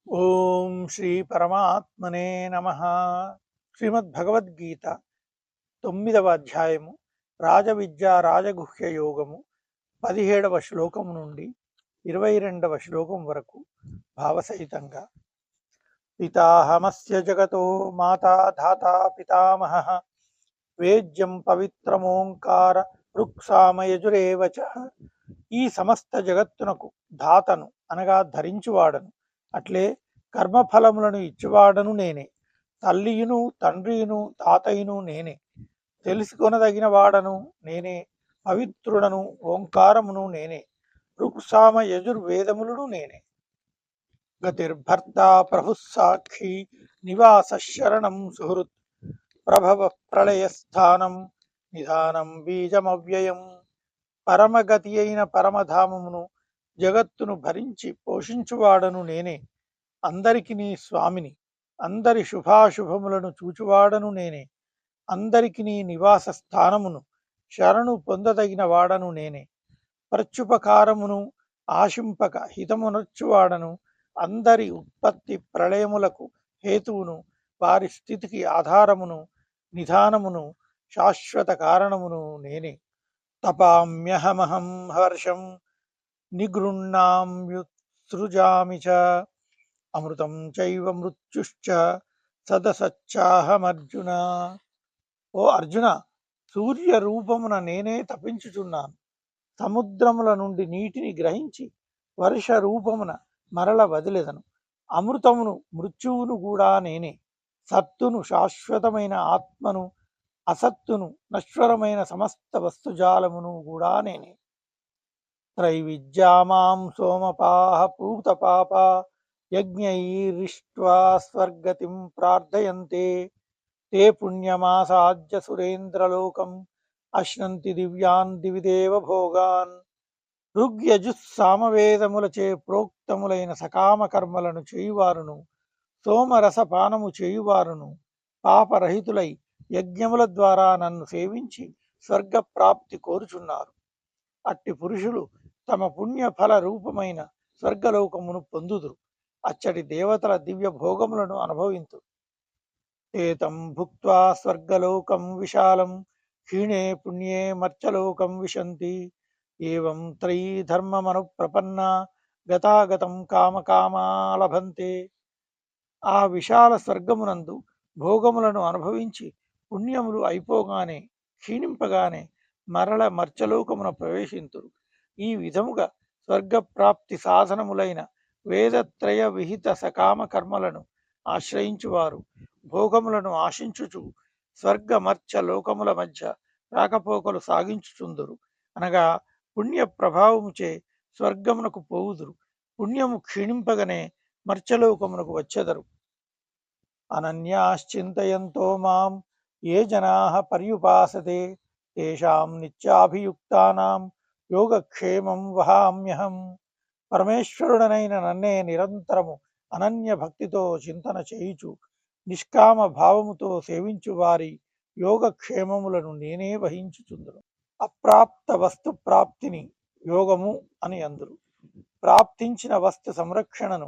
ఓం శ్రీ పరమాత్మనే నమ. శ్రీమద్భగవద్గీత 9వ అధ్యాయము రాజవిద్యా రాజగుహ్య యోగము 17వ శ్లోకము నుండి 22వ శ్లోకం వరకు భావసహితంగా. పితాహమస్య జగతో మాతా ధాతా పితామహ వేద్యం పవిత్రమోంకార రుక్సామయజురేవ చ. ఈ సమస్త జగత్తునకు ధాతను అనగా ధరించువాడను, అట్లే కర్మఫలములను ఇచ్చువాడను నేనే. తల్లియును తండ్రియును తాతయును నేనే. తెలుసుకొనదగిన వాడను నేనే. పవిత్రుడను ఓంకారమును నేనే. ఋక్సామ యజుర్వేదములను నేనే. గతిర్భర్త ప్రభుస్సాక్షి నివాస శరణం సుహృత్ ప్రభవ ప్రళయస్థానం నిధానం బీజమవ్యయం. పరమగతి అయిన పరమధామమును జగత్తును భరించి పోషించువాడను నేనే. అందరికి నీ స్వామిని. అందరి శుభాశుభములను చూచువాడను నేనే. అందరికి నీ నివాస స్థానమును శరణు పొందదగిన వాడను నేనే. ప్రత్యుపకారమును ఆశింపక హితమునర్చువాడను. అందరి ఉత్పత్తి ప్రళయములకు హేతువును, వారి స్థితికి ఆధారమును, నిధానమును, శాశ్వత కారణమును నేనే. తపామ్యహమహం హర్షం నిగృహ్ణామ్యుత్సృజామి చ. అమృతం చైవ మృత్యుశ్చ సదసచ్చాహమర్జున. ఓ అర్జున, సూర్య రూపమున నేనే తపించుచున్నాను. సముద్రముల నుండి నీటిని గ్రహించి వర్ష రూపమున మరల వదిలెదను. అమృతమును మృత్యువును కూడా నేనే. సత్తును శాశ్వతమైన ఆత్మను, అసత్తును నశ్వరమైన సమస్త వస్తుజాలమును కూడా నేనే. త్రైవిద్యామాం సోమపాః పూతపాప యజ్ఞైరిష్ట్వా స్వర్గతిం ప్రార్థయంతే. తే పుణ్యమాసాద్య సురేంద్రలోకం అశ్నంతి దివ్యాన్ దివిదేవ భోగాన్. ఋగ్యజుస్సామవేదములచే ప్రోక్తములైన సకామ కర్మలను చేయువారును, సోమరసపానము చేయువారును, పాపరహితులై యజ్ఞముల ద్వారా నన్ను సేవించి స్వర్గప్రాప్తి కోరుచున్నారు. అట్టి పురుషులు తమ పుణ్యఫల రూపమైన స్వర్గలోకమును పొందుదురు. అచ్చటి దేవతల దివ్య భోగములను అనుభవింతురు. ఏతం భుక్త్వా స్వర్గలోకం విశాలం క్షీణే పుణ్యే మర్చలోకం విశంతి. ఏవం త్రయీ ధర్మమనుప్రపన్న గతాగతం కామకామా లభంతే. ఆ విశాల స్వర్గమునందు భోగములను అనుభవించి పుణ్యములు అయిపోగానే, క్షీణింపగానే మరల మర్చలోకమున ప్రవేశింతురు. ఈ విధముగా స్వర్గప్రాప్తి సాధనములైన వేదత్రయ విహిత సకామ కర్మలను ఆశ్రయించువారు భోగములను ఆశించుచు స్వర్గమర్చ లోకముల మధ్య రాకపోకలు సాగించుచుందురు. అనగా పుణ్య ప్రభావముచే స్వర్గమునకు పోవుదురు. పుణ్యము క్షీణింపగనే మర్చలోకమునకు వచ్చెదరు. అనన్యాశ్చింతయంతో మాం ఏ జనాః పర్యుపాసతే తేషాం నిత్యాభియుక్తానాం యోగక్షేమం వహామ్యహం. పరమేశ్వరుడనైన నన్నే నిరంతరము అనన్య భక్తితో చింతన చేయుచు నిష్కామ భావముతో సేవించు వారి యోగక్షేమములను నేనే వహించుచుందును. అప్రాప్త వస్తు ప్రాప్తిని యోగము అని అందురు. ప్రాప్తించిన వస్తు సంరక్షణను